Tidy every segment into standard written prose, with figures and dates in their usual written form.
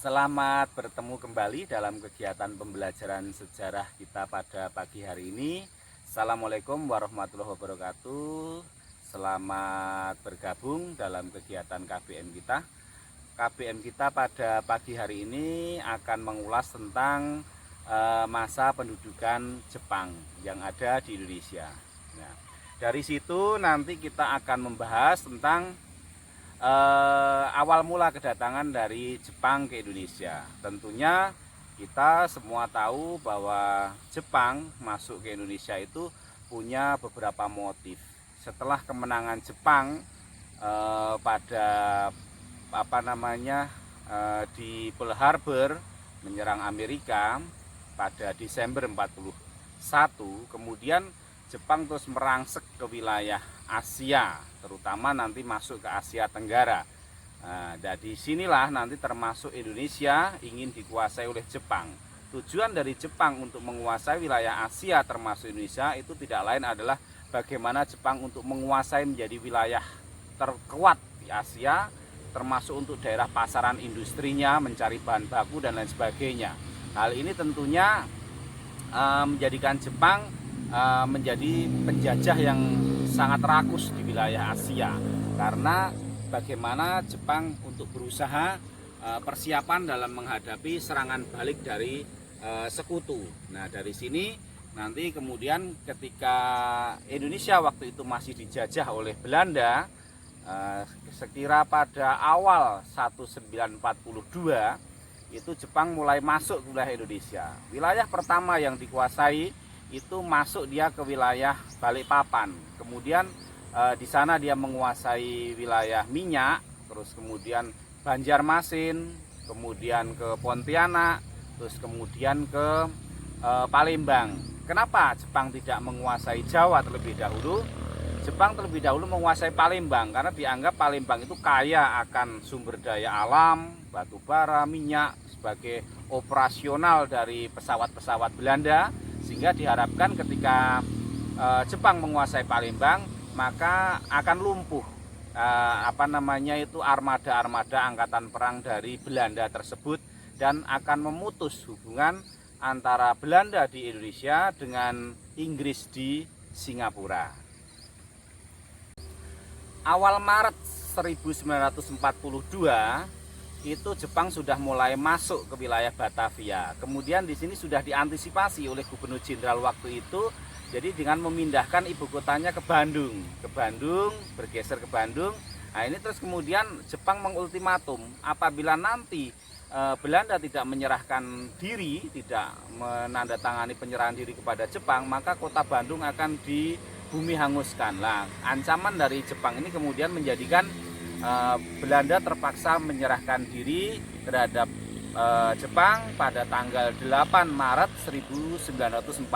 Selamat bertemu kembali dalam kegiatan pembelajaran sejarah kita pada pagi hari ini. Assalamualaikum warahmatullahi wabarakatuh. Selamat bergabung dalam kegiatan KBM kita. KBM kita pada pagi hari ini akan mengulas tentang masa pendudukan Jepang yang ada di Indonesia. Nah, dari situ nanti kita akan membahas tentang awal mula kedatangan dari Jepang ke Indonesia. Tentunya kita semua tahu bahwa Jepang masuk ke Indonesia itu punya beberapa motif. Setelah kemenangan Jepang pada di Pearl Harbor menyerang Amerika pada Desember 41, kemudian Jepang terus merangsek ke wilayah Asia, terutama nanti masuk ke Asia Tenggara. Nah, dari sinilah nanti termasuk Indonesia ingin dikuasai oleh Jepang. Tujuan dari Jepang untuk menguasai wilayah Asia termasuk Indonesia itu tidak lain adalah bagaimana Jepang untuk menguasai menjadi wilayah terkuat di Asia, termasuk untuk daerah pasaran industrinya, mencari bahan baku dan lain sebagainya. Hal ini tentunya menjadikan Jepang menjadi penjajah yang sangat rakus di wilayah Asia, karena bagaimana Jepang untuk berusaha persiapan dalam menghadapi serangan balik dari sekutu. Nah, dari sini nanti kemudian ketika Indonesia waktu itu masih dijajah oleh Belanda, sekira pada awal 1942 itu Jepang mulai masuk ke wilayah Indonesia. Wilayah pertama yang dikuasai itu masuk dia ke wilayah Balikpapan. Kemudian di sana dia menguasai wilayah minyak, terus kemudian Banjarmasin, kemudian ke Pontianak, terus kemudian ke Palembang. Kenapa Jepang tidak menguasai Jawa terlebih dahulu? Jepang terlebih dahulu menguasai Palembang karena dianggap Palembang itu kaya akan sumber daya alam, batu bara, minyak sebagai operasional dari pesawat-pesawat Belanda. Sehingga diharapkan ketika Jepang menguasai Palembang, maka akan lumpuh armada-armada angkatan perang dari Belanda tersebut, dan akan memutus hubungan antara Belanda di Indonesia dengan Inggris di Singapura. Awal Maret 1942 itu Jepang sudah mulai masuk ke wilayah Batavia. Kemudian di sini sudah diantisipasi oleh Gubernur Jenderal waktu itu, jadi dengan memindahkan ibu kotanya ke Bandung. Bergeser ke Bandung. Nah, ini terus kemudian Jepang mengultimatum apabila nanti Belanda tidak menyerahkan diri, tidak menandatangani penyerahan diri kepada Jepang, maka kota Bandung akan dibumi hanguskan. Nah, ancaman dari Jepang ini kemudian menjadikan Belanda terpaksa menyerahkan diri terhadap Jepang pada tanggal 8 Maret 1942.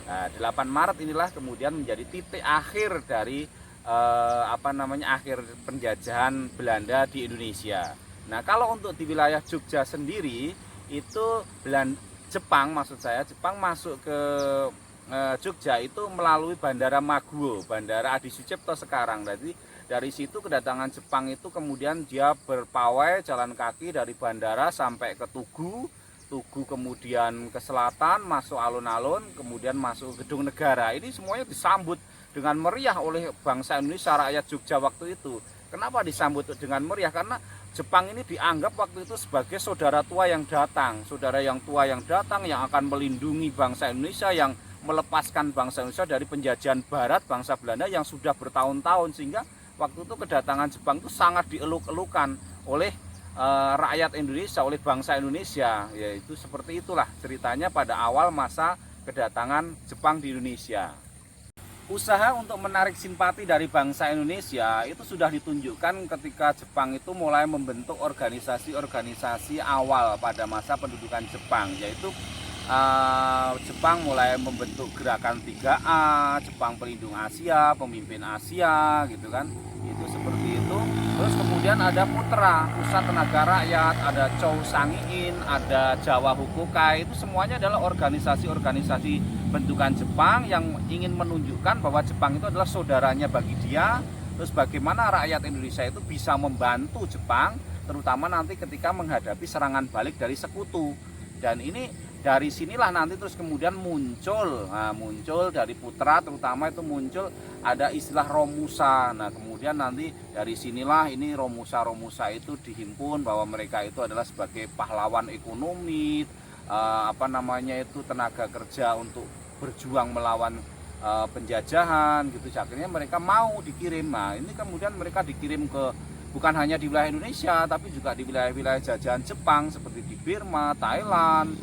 8 Maret inilah kemudian menjadi titik akhir dari akhir penjajahan Belanda di Indonesia. Nah, kalau untuk di wilayah Jogja sendiri itu Jepang masuk ke Jogja itu melalui Bandara Maguwo, Bandara Adi Sucipto sekarang. Jadi dari situ kedatangan Jepang itu kemudian dia berpawai jalan kaki dari bandara sampai ke Tugu kemudian ke selatan, masuk alun-alun, kemudian masuk Gedung Negara. Ini semuanya disambut dengan meriah oleh bangsa Indonesia, rakyat Jogja waktu itu. Kenapa disambut dengan meriah? Karena Jepang ini dianggap waktu itu sebagai saudara tua yang datang yang akan melindungi bangsa Indonesia, yang melepaskan bangsa Indonesia dari penjajahan Barat, bangsa Belanda yang sudah bertahun-tahun, sehingga waktu itu kedatangan Jepang itu sangat dieluk-elukan oleh rakyat Indonesia, oleh bangsa Indonesia. Yaitu seperti itulah ceritanya pada awal masa kedatangan Jepang di Indonesia. Usaha untuk menarik simpati dari bangsa Indonesia itu sudah ditunjukkan ketika Jepang itu mulai membentuk organisasi-organisasi awal pada masa pendudukan Jepang, yaitu Jepang mulai membentuk gerakan 3A, Jepang Pelindung Asia, Pemimpin Asia, gitu kan. Itu seperti itu. Terus kemudian ada Putra, Pusat Tenaga Rakyat, ada Chow Sang-in, ada Jawa Hukukai. Itu semuanya adalah organisasi-organisasi bentukan Jepang yang ingin menunjukkan bahwa Jepang itu adalah saudaranya bagi dia. Terus bagaimana rakyat Indonesia itu bisa membantu Jepang terutama nanti ketika menghadapi serangan balik dari sekutu. Dan ini dari sinilah nanti terus kemudian muncul dari putra, terutama itu muncul ada istilah Romusa. Nah kemudian nanti dari sinilah ini Romusa itu dihimpun bahwa mereka itu adalah sebagai pahlawan ekonomi, tenaga kerja untuk berjuang melawan penjajahan gitu. Akhirnya mereka mau dikirim. Nah ini kemudian mereka dikirim ke bukan hanya di wilayah Indonesia, tapi juga di wilayah-wilayah jajahan Jepang seperti di Burma, Thailand,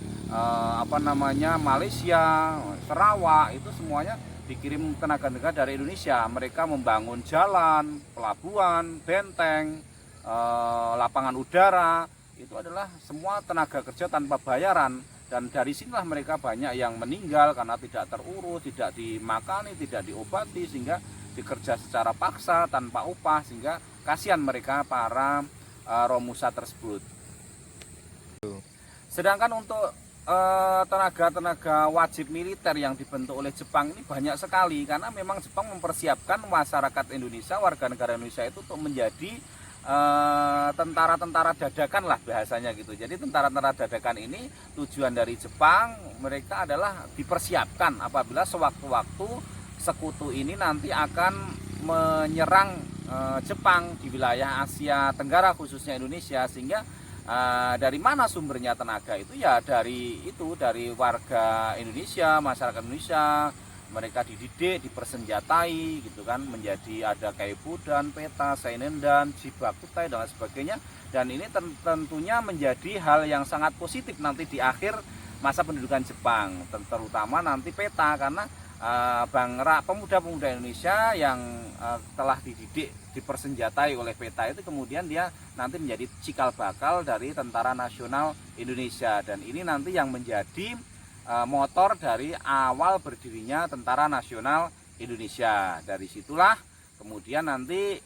Malaysia, Sarawak, itu semuanya dikirim tenaga-tenaga dari Indonesia. Mereka membangun jalan, pelabuhan, benteng, lapangan udara. Itu adalah semua tenaga kerja tanpa bayaran. Dan dari sinilah mereka banyak yang meninggal karena tidak terurus, tidak dimakani, tidak diobati, sehingga dikerja secara paksa tanpa upah, sehingga kasihan mereka para Romusa tersebut. Sedangkan untuk tenaga-tenaga wajib militer yang dibentuk oleh Jepang ini banyak sekali, karena memang Jepang mempersiapkan masyarakat Indonesia, warga negara Indonesia itu untuk menjadi tentara-tentara dadakan lah bahasanya gitu. Jadi tentara-tentara dadakan ini tujuan dari Jepang, mereka adalah dipersiapkan apabila sewaktu-waktu sekutu ini nanti akan menyerang Jepang di wilayah Asia Tenggara khususnya Indonesia. Sehingga dari mana sumbernya tenaga itu? Ya dari warga Indonesia, masyarakat Indonesia. Mereka dididik, dipersenjatai gitu kan, menjadi ada Kaibudan, Peta, Seinendan, Jibakutai dan lain sebagainya. Dan ini tentunya menjadi hal yang sangat positif nanti di akhir masa pendudukan Jepang, terutama nanti Peta, karena pemuda-pemuda Indonesia yang telah dididik, dipersenjatai oleh Peta itu kemudian dia nanti menjadi cikal bakal dari Tentara Nasional Indonesia. Dan ini nanti yang menjadi motor dari awal berdirinya Tentara Nasional Indonesia. Dari situlah kemudian nanti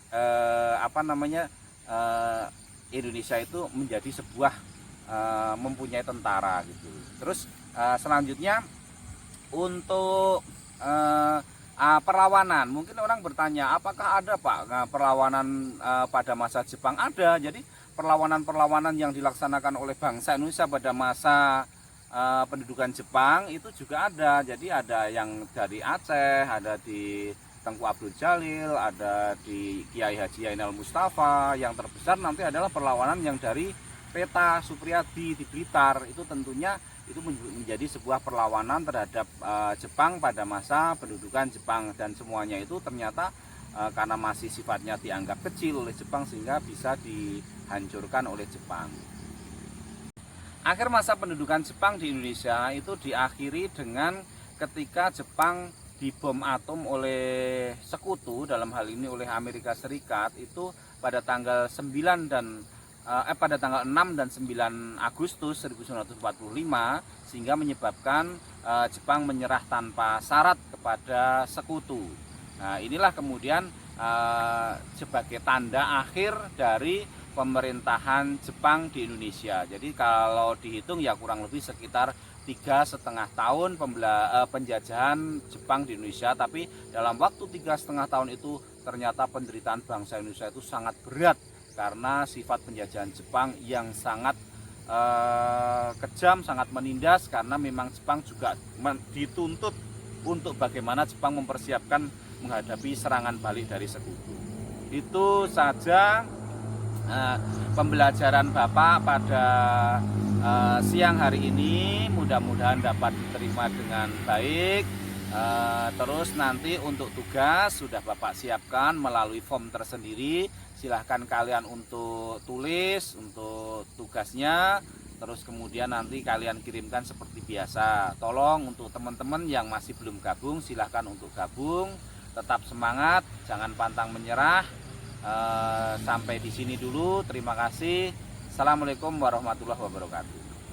Indonesia itu menjadi sebuah mempunyai tentara gitu. Terus selanjutnya untuk perlawanan, mungkin orang bertanya apakah ada Pak perlawanan pada masa Jepang? Ada. Jadi perlawanan-perlawanan yang dilaksanakan oleh bangsa Indonesia pada masa pendudukan Jepang itu juga ada. Jadi ada yang dari Aceh, ada di Tengku Abdul Jalil, ada di Kiai Haji Ainal Mustafa. Yang terbesar nanti adalah perlawanan yang dari Peta Supriyadi di Blitar. Itu tentunya itu menjadi sebuah perlawanan terhadap Jepang pada masa pendudukan Jepang. Dan semuanya itu ternyata karena masih sifatnya dianggap kecil oleh Jepang sehingga bisa dihancurkan oleh Jepang. Akhir masa pendudukan Jepang di Indonesia itu diakhiri dengan ketika Jepang dibom atom oleh sekutu, dalam hal ini oleh Amerika Serikat, itu pada tanggal 6 dan 9 Agustus 1945, sehingga menyebabkan Jepang menyerah tanpa syarat kepada sekutu. Nah, inilah kemudian sebagai tanda akhir dari pemerintahan Jepang di Indonesia. Jadi kalau dihitung ya kurang lebih sekitar 3,5 tahun penjajahan Jepang di Indonesia. Tapi dalam waktu 3,5 tahun itu ternyata penderitaan bangsa Indonesia itu sangat berat karena sifat penjajahan Jepang yang sangat kejam, sangat menindas. Karena memang Jepang juga dituntut untuk bagaimana Jepang mempersiapkan menghadapi serangan balik dari sekutu. Itu saja pembelajaran Bapak pada siang hari ini, mudah-mudahan dapat diterima dengan baik. Terus nanti untuk tugas sudah Bapak siapkan melalui form tersendiri. Silahkan kalian untuk tulis untuk tugasnya. Terus kemudian nanti kalian kirimkan seperti biasa. Tolong untuk teman-teman yang masih belum gabung, silahkan untuk gabung. Tetap semangat, jangan pantang menyerah. Sampai di sini dulu. Terima kasih. Assalamualaikum warahmatullahi wabarakatuh.